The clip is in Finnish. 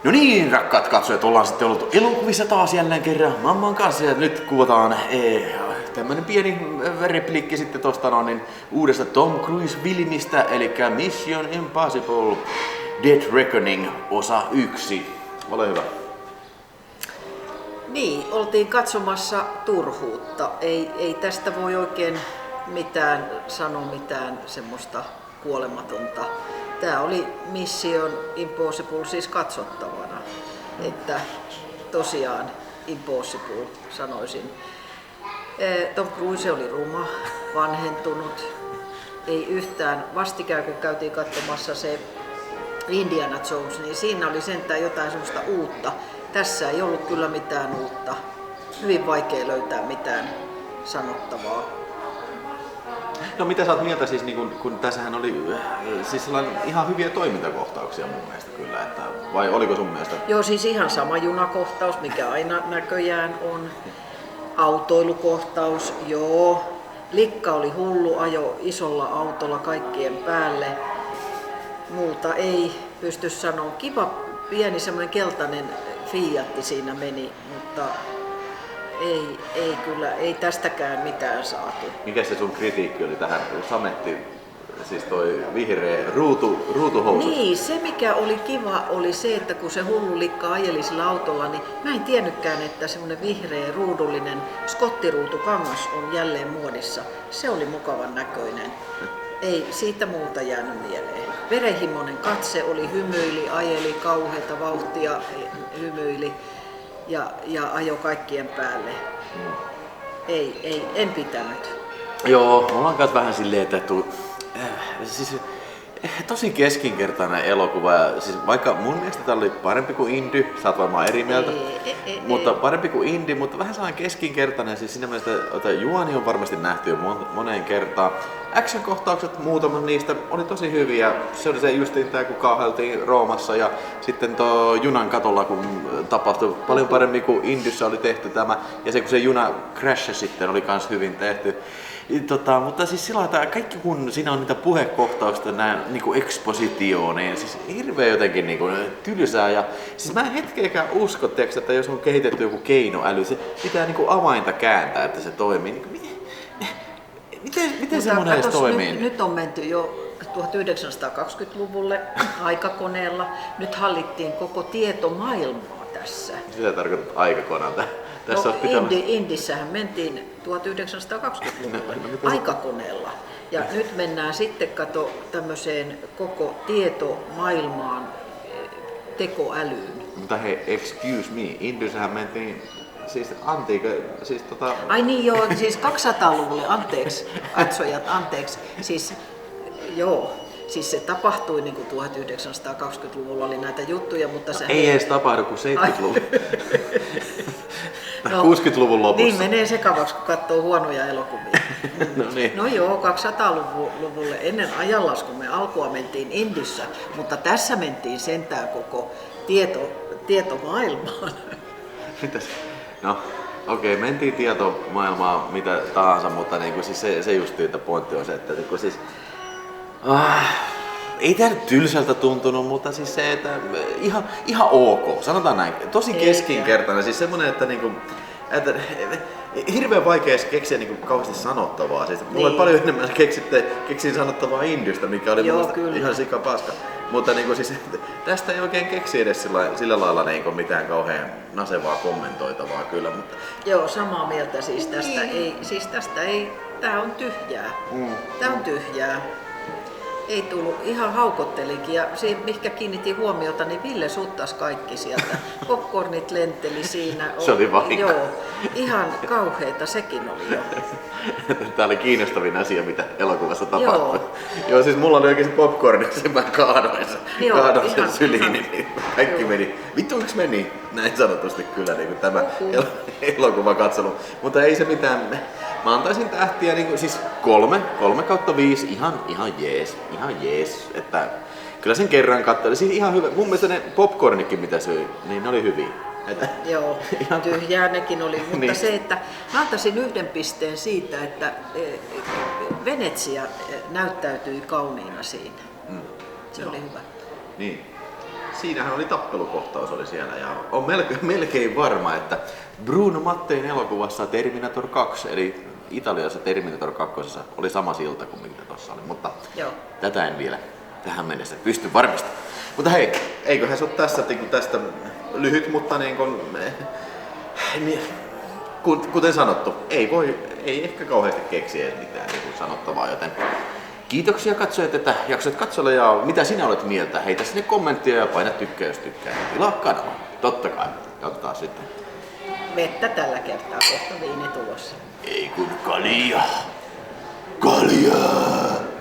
No niin, rakkaat katsojat, ollaan sitten oltu elokuvissa taas jälleen kerran mamman kanssa ja nyt kuvataan tämmönen pieni repliikki sitten tosta niin uudesta Tom Cruise-filmistä, eli Mission Impossible Dead Reckoning osa 1. Ole hyvä. Niin, oltiin katsomassa turhuutta. Ei tästä voi oikein sanoa mitään semmoista kuolematonta. Tää oli Mission Impossible siis katsottavana. Että tosiaan impossible sanoisin. Tom Cruise oli ruma, vanhentunut. Ei yhtään. Vastikään kun käytiin katsomassa se Indiana Jones, niin siinä oli sentään jotain semmoista uutta. Tässä ei ollut kyllä mitään uutta. Hyvin vaikea löytää mitään sanottavaa. No mitä sä oot mieltä siis, niin kun tässähän oli siis ihan hyviä toimintakohtauksia mun mielestä kyllä, että, vai oliko sun mielestä? Joo, siis ihan sama junakohtaus, mikä aina näköjään on. Autoilukohtaus, joo. Likka oli hullu, ajo isolla autolla kaikkien päälle. Muuta ei pysty sanoa. Kiva pieni semmoinen keltainen Fiatti siinä meni, mutta ei tästäkään mitään saatu. Mikä se sun kritiikki oli tähän? Sametti, siis toi vihreä ruutuhousut. Niin, se mikä oli kiva oli se, että kun se hullu Likka ajeli sillä autolla, niin mä en tiennytkään, että semmoinen vihreä ruudullinen skottiruutukangas on jälleen muodissa. Se oli mukavan näköinen. Ei siitä muuta jäänyt mieleen. Verenhimoinen katse oli, hymyili, ajeli kauheata vauhtia, hymyili ja ajo kaikkien päälle. En pitänyt. Joo, mulla on vähän silleen, että siis tosi keskinkertainen elokuva. Ja siis vaikka mun mielestä tää oli parempi kuin Indy, sä oot varmaan eri mieltä, mutta parempi kuin Indy, mutta vähän sellainen keskinkertainen. Siis siinä mielessä, että juoni on varmasti nähty jo moneen kertaan. Action-kohtaukset, muutamat niistä oli tosi hyviä. Se oli se justiin tää, kun kaahailtiin Roomassa ja sitten tuo junan katolla, kun tapahtui paljon paremmin kuin Indyssä oli tehty tämä. Ja se, kun se juna crashasi sitten, oli kans hyvin tehty. Mutta siis sillä lailla, kaikki kun siinä on niitä puhekohtauksia, nää niinku ekspositioon, niin siis hirveän jotenkin niinku tylsää. Ja siis mä en hetkeäkään usko, että jos on kehitetty joku keinoäly, se pitää niinku avainta kääntää, että se toimii. Miten semmoinen edes toimii? Nyt on menty jo 1920-luvulle aikakoneella. Nyt hallittiin koko tietomaailmaa tässä. Mitä tarkoittaa aikakoneelta? Tässä no, Indissähän mentiin 1920-luvulle aikakoneella. Ja nyt mennään sitten tämmöiseen koko tietomaailmaan, tekoälyyn. Mutta hei, excuse me, Indyssähän mentiin siis Ai niin joo, siis 200-luvulle, anteeksi, katsojat, anteeksi. Siis joo. Siis se tapahtui niin kuin 1920-luvulla oli näitä juttuja, mutta se ei edes tapahdu kuin 70-luvulla. 60-luvun lopussa. Niin menee sekavaksi, kun katsoo huonoja elokuvia. No joo, 200-luvulle ennen ajanlaskumme alkua mentiin Indyssä, mutta tässä mentiin sentään koko tietomaailmaan. Mitäs? No, okei, mentiin tietomaailmaan mitä tahansa, mutta niin kuin siis se justiin, että pointti on se, että niin kuin siis ei tää nyt tylsältä tuntunut, mutta siis se, että ihan ok, sanotaan näin, tosi keskinkertainen, siis semmonen, että niinku, että hirveän vaikea keksiä niinku kauheasti sanottavaa, siis mulla oli paljon enemmän keksin sanottavaa Indystä, mikä oli ihan sikapaska, mutta niinku siis tästä ei oikein keksi edes sillä lailla niinku mitään kauhean nasevaa kommentoitavaa kyllä, mutta joo, samaa mieltä siis tästä ei, tää on tyhjää, tää on tyhjää. Ei tullut, ihan haukottelikin ja siihen, mihinkä kiinnitin huomiota, niin Ville suttas kaikki sieltä. Popcornit lenteli siinä. Se oli vahinko. Joo, ihan kauheeta sekin oli jo. Tämä oli kiinnostavin asia, mitä elokuvassa tapahtui. Joo, siis mulla oli oikein se popcorni, se mä kaadoin sen syliin, niin kaikki meni. Vittuiksi meni, näin sanotusti kyllä niin kuin tämä elokuva katsonut. Mutta ei se mitään. Mä antaisin tähtiä niin siis 3/5, ihan jees, että kyllä sen kerran katsoin, siis ihan hyvä. Mun mielestä ne popcornikin mitä söi, niin ne oli hyviä. Joo, tyhjää nekin oli, mutta niin. Se, että mä antaisin 1 pisteen siitä, että Venetsia näyttäytyi kauniina siinä. Se oli hyvä. Niin. siinähän oli tappelukohtaus oli siellä ja on melkein varma, että Bruno Mattein elokuvassa Terminator 2, eli Italiassa Terminator 2 oli sama silta kuin mitä tuossa oli, mutta Joo. tätä en vielä tähän mennessä pysty varmistamaan. Mutta hei, eiköhän se ole tässä tästä lyhyt, mutta kuten sanottu, ei ehkä kauheasti keksiä mitään sanottavaa, joten kiitoksia katsojat, että jaksoit katsella ja mitä sinä olet mieltä? Heitä sinne kommenttia ja paina tykkää, jos tykkää. Tilaa kanava. Totta kai. Ottaa sitten. Vettä tällä kertaa, kohta viini tulossa. Ei kun kaljaa. Kaljaa!